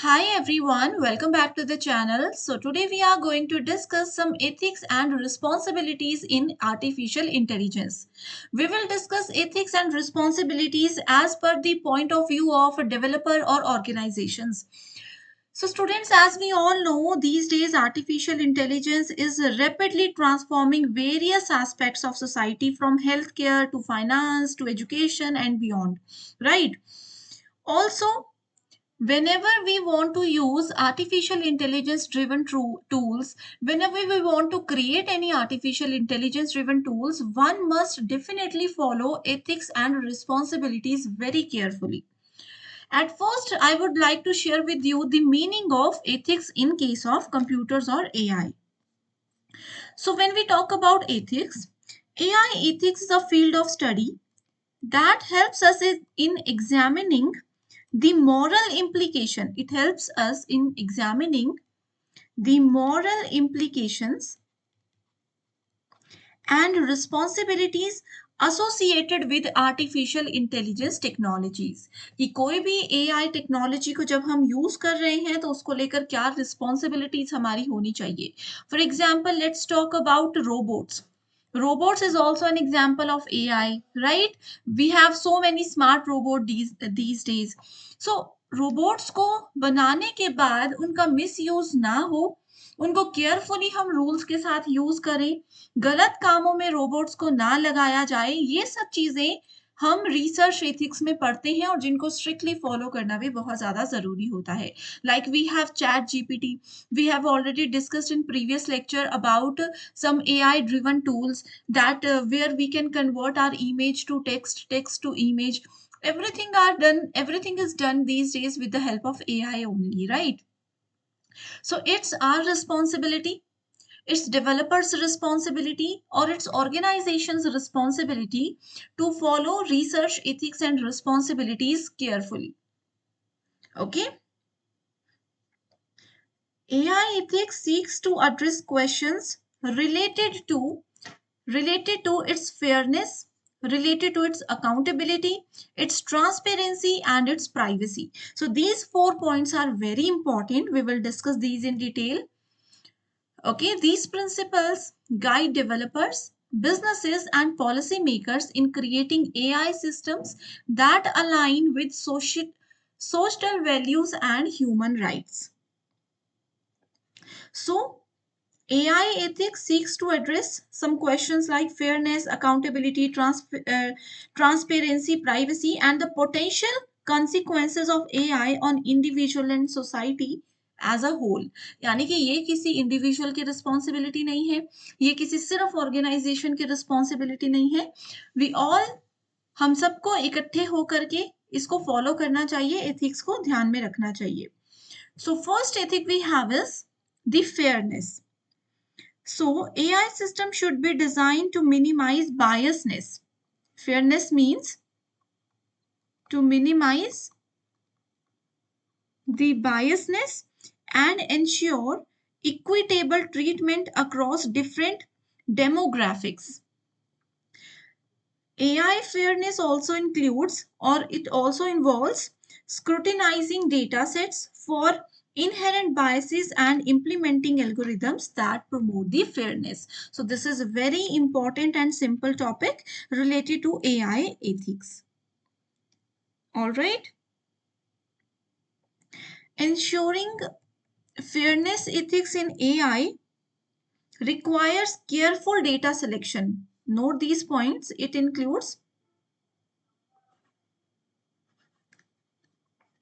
Hi everyone, welcome back to the channel. So today we are going to discuss some ethics and responsibilities in artificial intelligence. We will discuss ethics and responsibilities as per the point of view of a developer or organizations. So students, as we all know, these days artificial intelligence is rapidly transforming various aspects of society from healthcare to finance to education and beyond, right? Also, whenever we want to use artificial intelligence driven tools, whenever we want to create any artificial intelligence driven tools, one must definitely follow ethics and responsibilities very carefully. At first, I would like to share with you the meaning of ethics in case of computers or AI. So when we talk about ethics, AI ethics is a field of study that helps us in examining the moral implication. It helps us in examining the moral implications and responsibilities associated with artificial intelligence technologies कि कोई भी AI technology को जब हम use कर रहे हैं तो उसको लेकर क्या रिस्पॉन्सिबिलिटीज हमारी होनी चाहिए. For example, let's talk about robots. Robots is also an example of AI, right? We have so many smart robot these days. So robots को बनाने के बाद उनका मिसयूज ना हो, उनको केयरफुली हम रूल्स के साथ यूज करें, गलत कामों में रोबोट्स को ना लगाया जाए, ये सब चीजें हम रिसर्च एथिक्स में पढ़ते हैं और जिनको स्ट्रिक्टली फॉलो करना भी बहुत ज्यादा जरूरी होता है. Like we have ChatGPT. We have already discussed in previous lecture about some AI driven tools that where we can convert our image to text, text to image. Everything is done these days with the help of AI only, right? So it's our responsibility, it's developers responsibility, or it's organization's responsibility to follow research ethics and responsibilities carefully. Okay. AI ethics seeks to address questions related to its fairness, related to its accountability, its transparency, and its privacy. So these 4 points are very important. We will discuss these in detail. Okay, these principles guide developers, businesses, and policymakers in creating AI systems that align with social values and human rights. So, AI ethics seeks to address some questions like fairness, accountability, transparency, privacy, and the potential consequences of AI on individual and society as a whole. यानी कि ये किसी individual की responsibility नहीं है, ये किसी सिर्फ ऑर्गेनाइजेशन की रिस्पॉन्सिबिलिटी नहीं है. वी ऑल, हम सबको इकट्ठे होकर के इसको फॉलो करना चाहिए, एथिक्स को ध्यान में रखना चाहिए. So first ethic we have is the fairness. So, AI system should be designed to minimize biasness. Fairness means to minimize the biasness and ensure equitable treatment across different demographics. AI fairness also includes, or it also involves, scrutinizing data sets for inherent biases and implementing algorithms that promote the fairness. So this is a very important and simple topic related to AI ethics. All right. Ensuring fairness ethics in AI requires careful data selection. Note these points. It includes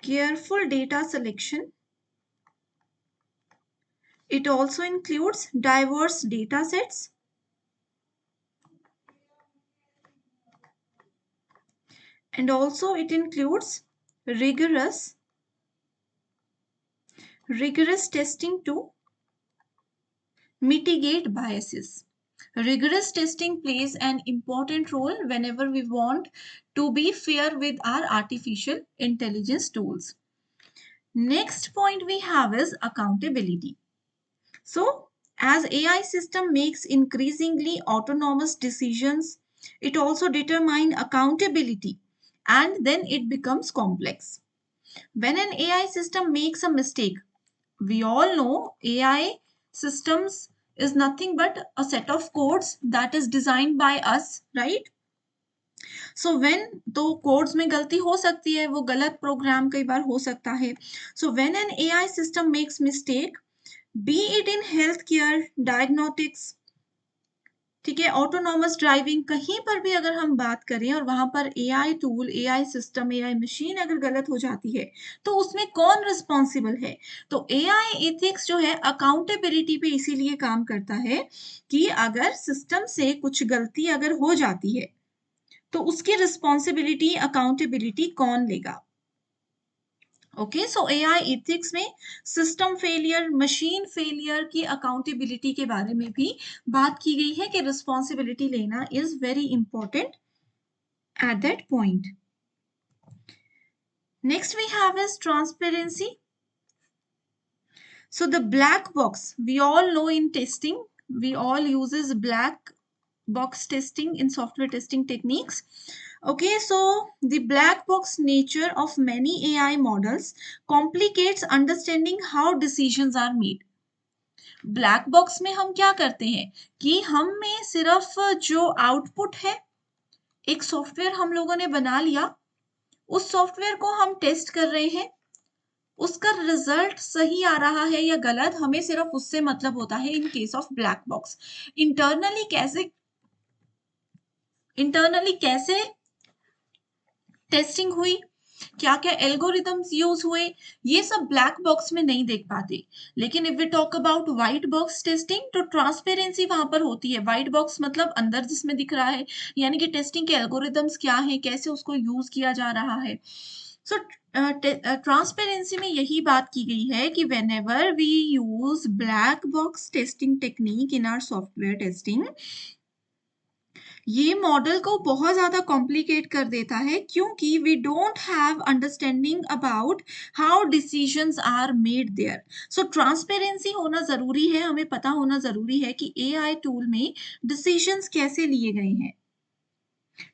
careful data selection. It also includes diverse data sets, and also it includes rigorous testing to mitigate biases. Rigorous testing plays an important role whenever we want to be fair with our artificial intelligence tools. Next point we have is accountability. So, as AI system makes increasingly autonomous decisions, it also determines accountability and then it becomes complex. When an AI system makes a mistake, we all know AI systems is nothing but a set of codes that is designed by us, right? So when तो codes में गलती हो सकती है, वो गलत programme कई बार हो सकता है. So when an AI system makes mistake, B it in health care, diagnostics, ठीक है, ऑटोनॉमस ड्राइविंग, कहीं पर भी अगर हम बात करें और वहां पर AI tool, AI system, AI machine अगर गलत हो जाती है, तो उसमें कौन रिस्पॉन्सिबल है? तो एआई एथिक्स जो है अकाउंटेबिलिटी पे इसीलिए काम करता है कि अगर सिस्टम से कुछ गलती अगर हो जाती है, तो उसकी रिस्पॉन्सिबिलिटी, अकाउंटेबिलिटी कौन लेगा? ओके, सो एआई एथिक्स में सिस्टम फेलियर, मशीन फेलियर की अकाउंटेबिलिटी के बारे में भी बात की गई है कि रिस्पॉन्सिबिलिटी लेना is very important at that point. Next we have is transparency. So the black box, we all know in testing, we all uses black box testing in software testing techniques. Okay, so the black box nature of many AI models complicates understanding how decisions are made. Black box में हम क्या करते हैं कि हम में सिर्फ जो आउटपुट है, एक सॉफ्टवेयर हम लोगों ने बना लिया, उस सॉफ्टवेयर को हम टेस्ट कर रहे हैं, उसका रिजल्ट सही आ रहा है या गलत, हमें सिर्फ उससे मतलब होता है in case of black box. Internally कैसे टेस्टिंग हुई, क्या क्या एल्गोरिदम्स यूज हुए, ये सब ब्लैक बॉक्स में नहीं देख पाते. लेकिन if we talk about white box testing, तो ट्रांसपेरेंसी वहां पर होती है. व्हाइट बॉक्स मतलब अंदर जिसमें दिख रहा है, यानी कि टेस्टिंग के एल्गोरिदम्स क्या है, कैसे उसको यूज किया जा रहा है. सो ट्रांसपेरेंसी में यही बात की गई है कि whenever we use black box testing technique in our software testing, ये मॉडल को बहुत ज्यादा कॉम्प्लिकेट कर देता है, क्योंकि we don't have understanding about how decisions are made there. So transparency होना जरूरी है, हमें पता होना जरूरी है कि एआई टूल में डिसीजंस कैसे लिए गए हैं.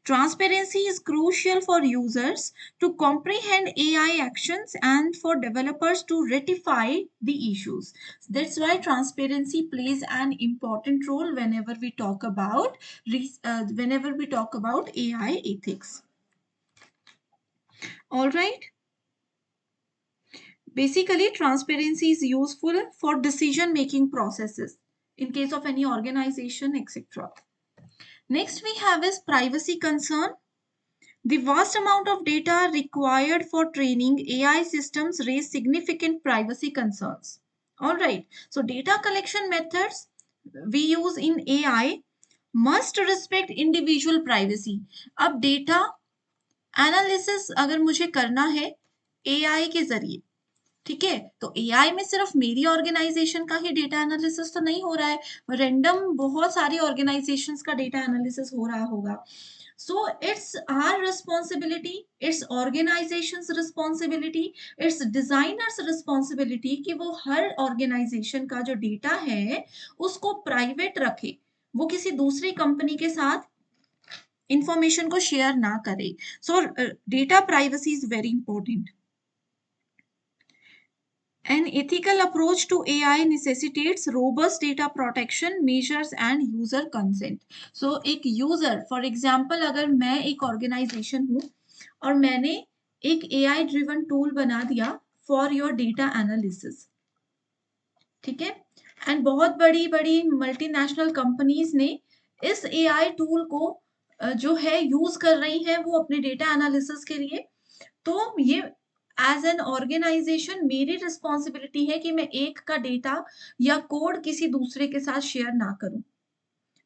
Transparency is crucial for users to comprehend AI actions and for developers to rectify the issues. That's why transparency plays an important role whenever we talk about AI ethics. All right. Basically, transparency is useful for decision-making processes in case of any organization, etc. Next we have is privacy concern. The vast amount of data required for training AI systems raise significant privacy concerns. All right, so data collection methods we use in AI must respect individual privacy. अब data analysis अगर मुझे करना है AI के जरिए, ठीक है, तो एआई में सिर्फ मेरी ऑर्गेनाइजेशन का ही डेटा एनालिसिस तो नहीं हो रहा है, रैंडम बहुत सारी ऑर्गेनाइजेशंस का डेटा एनालिसिस हो रहा होगा. So it's our responsibility, it's organisations responsibility, it's designers responsibility कि वो हर ऑर्गेनाइजेशन का जो डेटा है उसको प्राइवेट रखे, वो किसी दूसरी कंपनी के साथ इंफॉर्मेशन को शेयर ना करे. सो data privacy is very important. An ethical approach to AI necessitates robust data protection measures and user consent. So एक user, for example, अगर मैं एक organization हूँ और मैंने एक AI driven tool बना दिया for your data analysis, ठीक है, एंड बहुत बड़ी बड़ी मल्टीनेशनल कंपनीज ने इस AI टूल को जो है यूज कर रही है वो अपने डेटा एनालिसिस के लिए. तो ये एज एन ऑर्गेनाइजेशन मेरी रिस्पॉन्सिबिलिटी है कि मैं एक का डेटा या कोड किसी दूसरे के साथ शेयर ना करूं.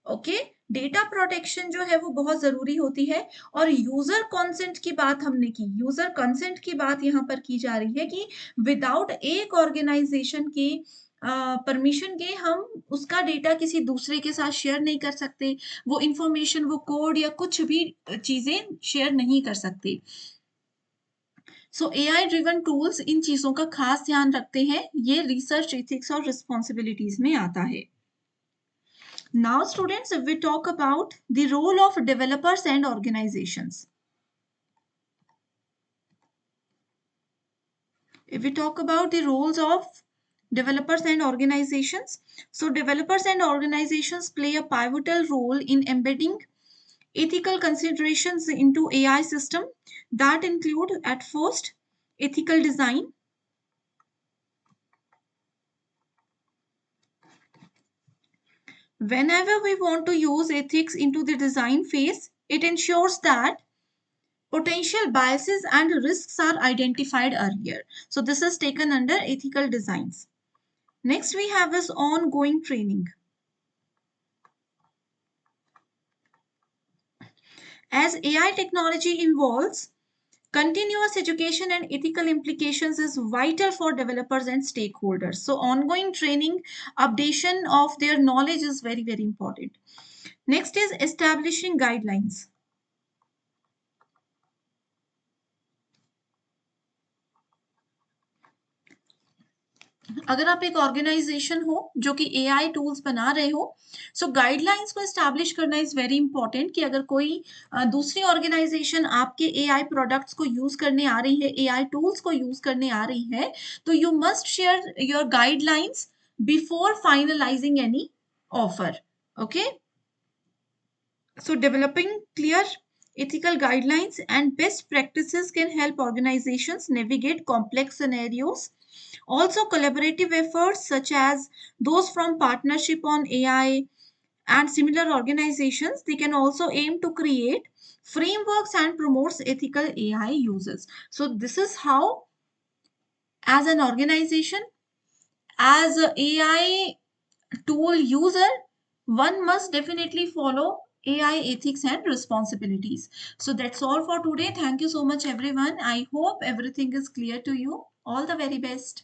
ओके, डेटा प्रोटेक्शन जो है वो बहुत जरूरी होती है. और यूजर कंसेंट की बात हमने की, यूजर कंसेंट की बात यहाँ पर की जा रही है कि विदाउट एक ऑर्गेनाइजेशन की परमिशन के हम उसका डेटा किसी दूसरे के साथ शेयर नहीं कर सकते, वो इंफॉर्मेशन, वो कोड या कुछ भी चीजें शेयर नहीं कर सकते. सो AI ड्रिवन टूल्स इन चीजों का खास ध्यान रखते हैं. ये रिसर्च एथिक्स और रिस्पॉन्सिबिलिटीज में आता है. Now students, we talk about the role of developers and organisations. If we talk about the roles of developers and organizations, so developers and organizations play a pivotal role in embedding ethical considerations into AI system that include at first ethical design. Whenever we want to use ethics into the design phase, it ensures that potential biases and risks are identified earlier. So this is taken under ethical designs. Next we have is ongoing training. As AI technology evolves, continuous education and ethical implications is vital for developers and stakeholders. So ongoing training, updation of their knowledge is very, very important. Next is establishing guidelines. अगर आप एक organisation हो जो कि AI tools बना रहे हो, सो guidelines को एस्टैब्लिश करना इज वेरी इंपॉर्टेंट कि अगर कोई दूसरी ऑर्गेनाइजेशन आपके एआई प्रोडक्ट्स को यूज करने आ रही है, एआई टूल्स को यूज करने आ रही है, तो you must share your guidelines before finalising any offer. Okay, so developing clear ethical guidelines and best practices can help organizations navigate complex scenarios. Also, collaborative efforts such as those from Partnership on AI and similar organizations, they can also aim to create frameworks and promotes ethical AI uses. So this is how, as an organization, as a AI tool user, one must definitely follow AI ethics and responsibilities. So that's all for today. Thank you so much, everyone. I hope everything is clear to you. All the very best.